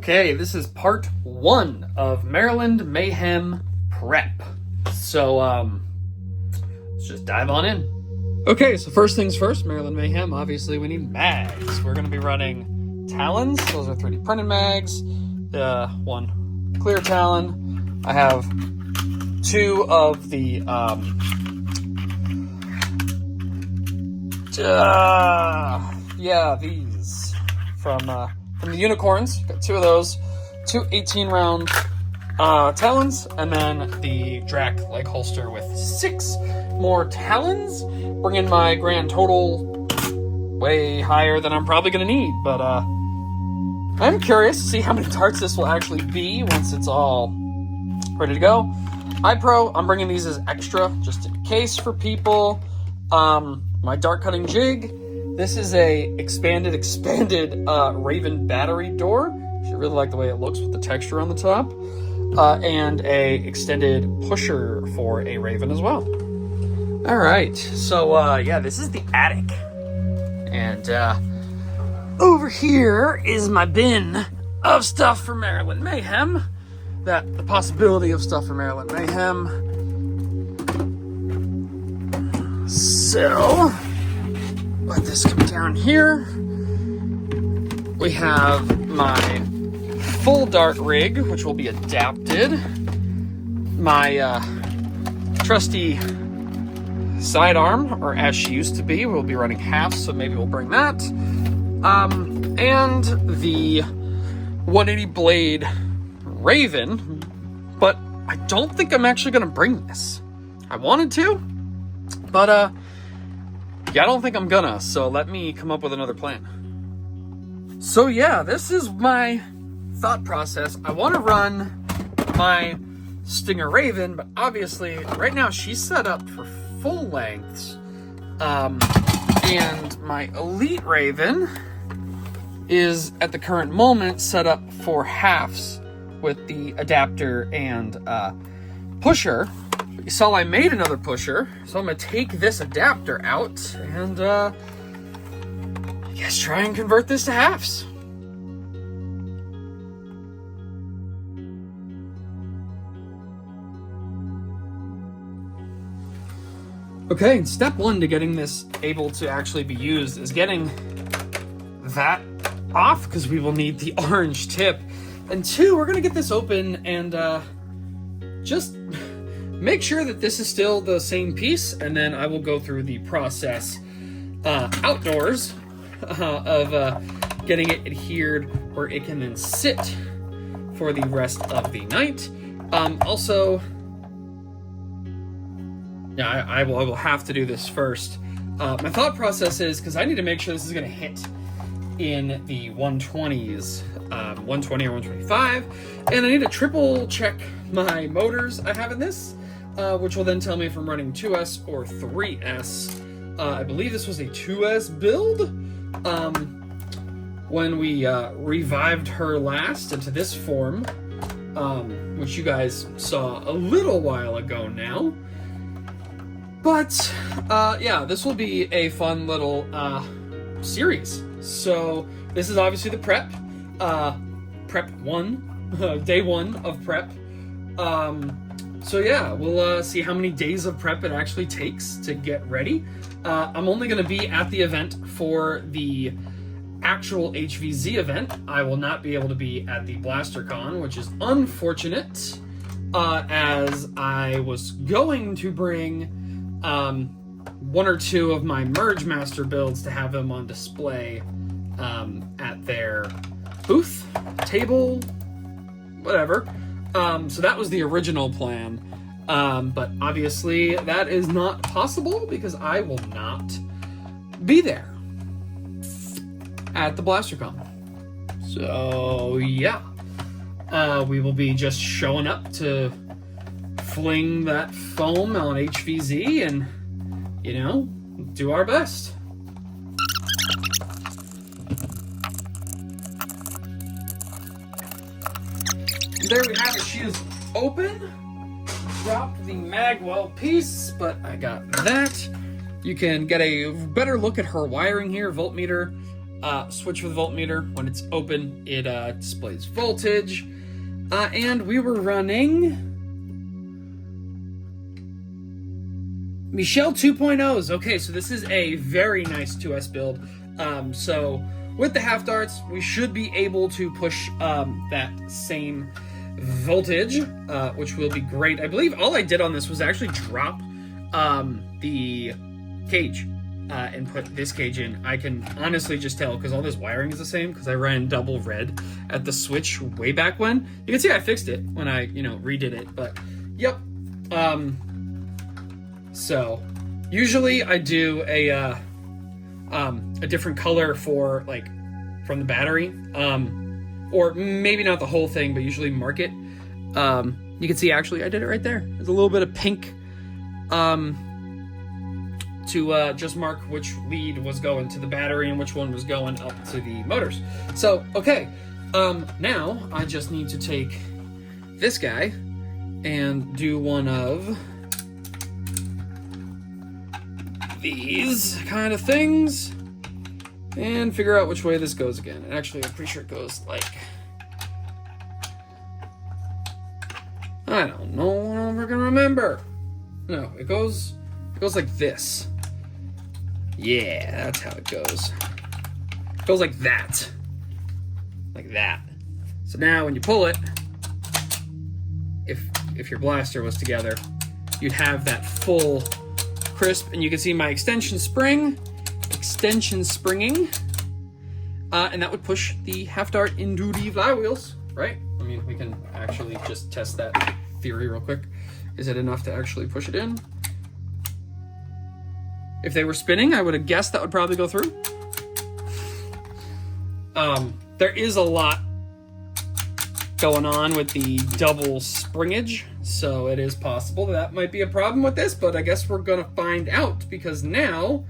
Okay, this is part 1 of Maryland Mayhem prep. So, let's just dive on in. Okay, so first things first, Maryland Mayhem, obviously we need mags. We're going to be running Talons. Those are 3D printed mags. One clear Talon. I have 2 of the, these from the Unicorns. Got 2 of those, 2 18-round Talons, and then the Drac leg holster with 6 more Talons, bringing my grand total way higher than I'm probably going to need. But I'm curious to see how many darts this will actually be once it's all ready to go. iPro, I'm bringing these as extra, just in case for people. My dart cutting jig. This is a expanded Raven battery door. I really like the way it looks with the texture on the top. And a extended pusher for a Raven as well. All right, so this is the attic. And over here is my bin of stuff for Maryland Mayhem. The possibility of stuff for Maryland Mayhem. So, let this come down here. We have my full dart rig, which will be adapted. My trusty sidearm, or as she used to be, we'll be running half, so maybe we'll bring that. And the 180 blade Raven, but I don't think I'm actually going to bring this. I wanted to, but I don't think I'm gonna, so let me come up with another plan. So this is my thought process. I want to run my Stinger Raven, but obviously right now she's set up for full lengths, and my Elite Raven is at the current moment set up for halves with the adapter and pusher. You saw I made another pusher, so I'm going to take this adapter out and, I guess try and convert this to halves. Okay, and step 1 to getting this able to actually be used is getting that off, because we will need the orange tip. And 2, we're going to get this open and, just make sure that this is still the same piece, and then I will go through the process outdoors of getting it adhered where it can then sit for the rest of the night. I will have to do this first. My thought process is, because I need to make sure this is going to hit in the 120s, 120 or 125, and I need to triple check my motors I have in this, which will then tell me if I'm running 2S or 3S. I believe this was a 2S build when we revived her last into this form, which you guys saw a little while ago now. But this will be a fun little series. So this is obviously the prep 1, day 1 of prep. We'll see how many days of prep it actually takes to get ready. I'm only going to be at the event for the actual HVZ event. I will not be able to be at the BlasterCon, which is unfortunate, as I was going to bring 1 or 2 of my Merge Master builds to have them on display at their booth, table, whatever. So that was the original plan, but obviously that is not possible because I will not be there at the BlasterCon. So we will be just showing up to fling that foam on HVZ and, do our best. There we have it. She is open. Dropped the magwell piece, but I got that. You can get a better look at her wiring here. Voltmeter switch with voltmeter. When it's open, it displays voltage. And we were running Michelle 2.0s. Okay, so this is a very nice 2S build. So with the half darts, we should be able to push that same voltage, which will be great. I believe all I did on this was actually drop the cage and put this cage in. I can honestly just tell because all this wiring is the same because I ran double red at the switch way back when. You can see I fixed it when I, redid it, but yep. So usually I do a different color for like from the battery, or maybe not the whole thing, but usually mark it. You can see actually I did it right there. There's a little bit of pink to just mark which lead was going to the battery and which one was going up to the motors. So, okay, now I just need to take this guy and do one of these kind of things and figure out which way this goes again. And actually, I'm pretty sure it goes like, I don't know, I'm never gonna remember. No, it goes like this. Yeah, that's how it goes. It goes like that. Like that. So now when you pull it, if your blaster was together, you'd have that full crisp, and you can see my extension springing, and that would push the half dart into the flywheels, right? I mean, we can actually just test that theory real quick. Is it enough to actually push it in? If they were spinning, I would have guessed that would probably go through. There is a lot going on with the double springage, so it is possible that might be a problem with this, but I guess we're gonna find out, because now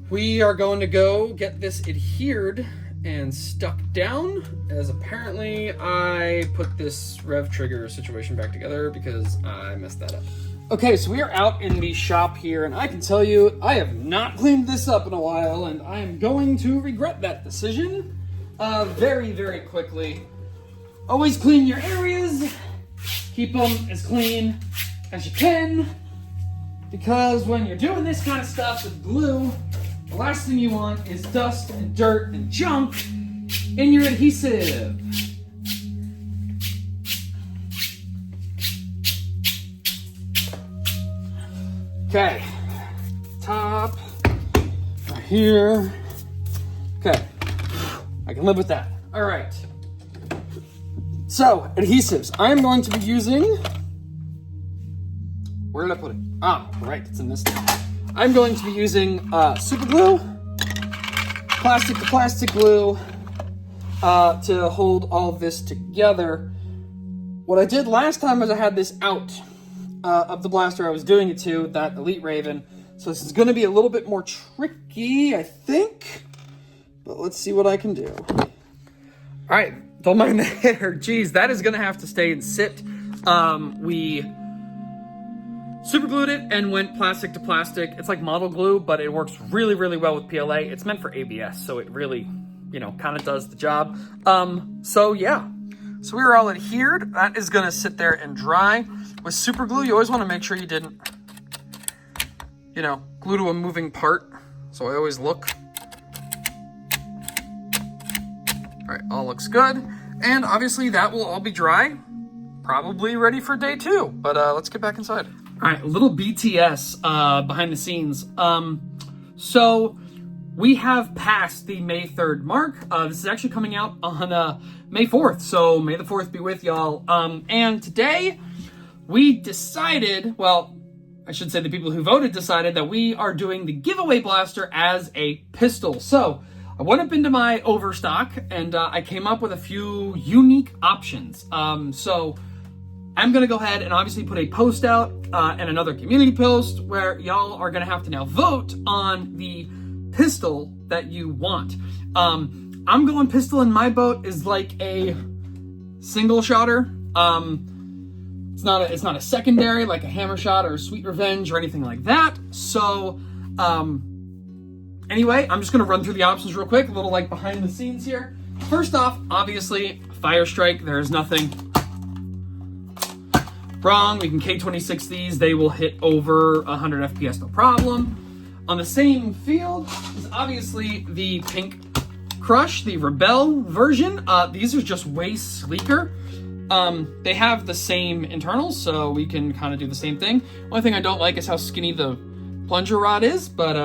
we are going to go get this adhered and stuck down, as apparently I put this rev trigger situation back together because I messed that up. Okay, so we are out in the shop here, and I can tell you I have not cleaned this up in a while, and I am going to regret that decision very, very quickly. Always clean your areas, keep them as clean as you can, because when you're doing this kind of stuff with glue, the last thing you want is dust and dirt and junk in your adhesive. Okay, top, right here. Okay, I can live with that. All right. So, adhesives. I am going to be using, where did I put it? Ah, right, it's in this thing. I'm going to be using super glue, plastic to plastic glue, to hold all of this together. What I did last time was I had this out of the blaster I was doing it to, that Elite Raven. So this is going to be a little bit more tricky, I think. But let's see what I can do. All right, don't mind the hair. Geez, that is going to have to stay and sit. We super glued it and went plastic to plastic. It's like model glue, but it works really, really well with PLA. It's meant for ABS, so it really, kind of does the job. So yeah. So we were all adhered. That is going to sit there and dry. With super glue, you always want to make sure you didn't, glue to a moving part. So I always look. All right, all looks good. And obviously that will all be dry, probably ready for day 2. But let's get back inside. All right, a little BTS behind the scenes. So we have passed the May 3rd mark. This is actually coming out on May 4th. So May the 4th be with y'all. And today we decided, well, I should say the people who voted decided that we are doing the giveaway blaster as a pistol. So I went up into my overstock and I came up with a few unique options. So I'm going to go ahead and obviously put a post out and another community post where y'all are going to have to now vote on the pistol that you want. I'm going pistol in my boat is like a single shotter. It's not a secondary like a hammer shot or Sweet Revenge or anything like that. So Anyway, I'm just gonna run through the options real quick, a little like behind the scenes here. First off, obviously, Fire Strike, there's nothing wrong. We can K26 these, they will hit over 100 FPS, no problem. On the same field is obviously the Pink Crush, the Rebel version. These are just way sleeker. They have the same internals, so we can kind of do the same thing. Only thing I don't like is how skinny the plunger rod is, but,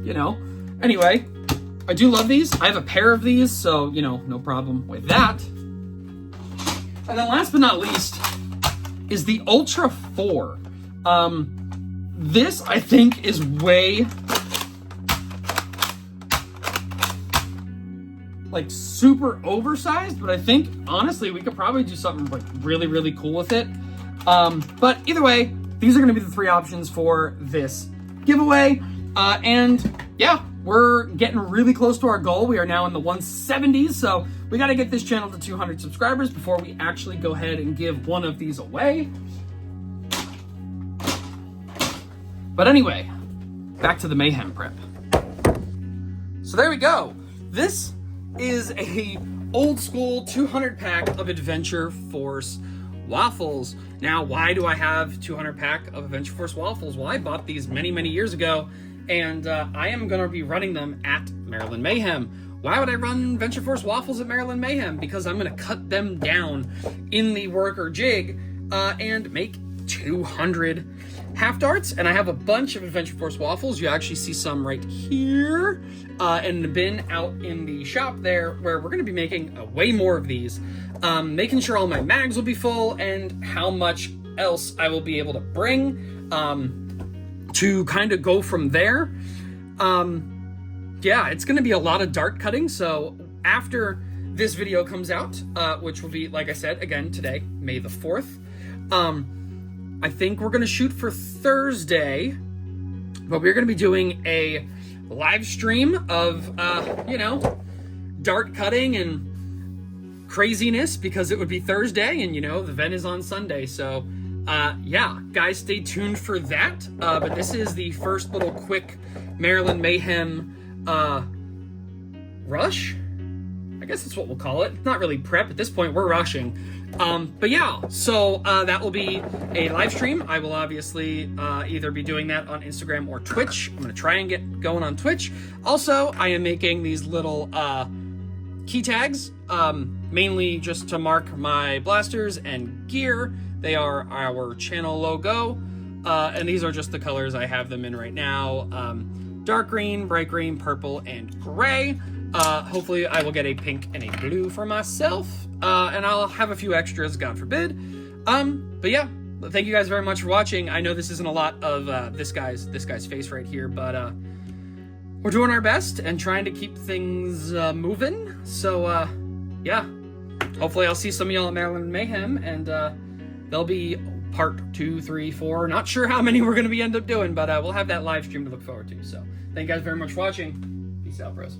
you know. Anyway, I do love these. I have a pair of these, so, you know, no problem with that. And then last but not least is the Ultra 4. This, I think, is way, like, super oversized, but I think, honestly, we could probably do something, like, really, really cool with it. But either way, these are going to be the 3 options for this giveaway. And, yeah, we're getting really close to our goal. We are now in the 170s, so we got to get this channel to 200 subscribers before we actually go ahead and give one of these away. But anyway, back to the Mayhem prep. So there we go. This is a old school 200 pack of Adventure Force waffles. Now, why do I have 200 pack of Adventure Force waffles? Well, I bought these many, many years ago, and I am going to be running them at Maryland Mayhem. Why would I run Adventure Force waffles at Maryland Mayhem? Because I'm going to cut them down in the worker jig and make 200 half darts, and I have a bunch of Adventure Force waffles. You actually see some right here in the bin out in the shop there, where we're going to be making way more of these, making sure all my mags will be full and how much else I will be able to bring to kind of go from there. Yeah, it's going to be a lot of dart cutting, so after this video comes out, which will be, like I said, again today, May the 4th, I think we're going to shoot for Thursday, but we're going to be doing a live stream of, you know, dart cutting and craziness, because it would be Thursday and, you know, the event is on Sunday. So, yeah, guys, stay tuned for that. But this is the first little quick Maryland Mayhem rush. I guess that's what we'll call it. Not really prep. At this point, we're rushing. But yeah, so that will be a live stream. I will obviously either be doing that on Instagram or Twitch. I'm going to try and get going on Twitch. Also, I am making these little key tags, mainly just to mark my blasters and gear. They are our channel logo, and these are just the colors I have them in right now. Dark green, bright green, purple, and gray. Hopefully I will get a pink and a blue for myself, and I'll have a few extras, God forbid. But yeah, thank you guys very much for watching. I know this isn't a lot of this guy's face right here, but we're doing our best and trying to keep things moving. So yeah, hopefully I'll see some of y'all at Maryland Mayhem, and there'll be part 2, 3, 4. Not sure how many we're going to end up doing, but we'll have that live stream to look forward to. So thank you guys very much for watching. Peace out, bros.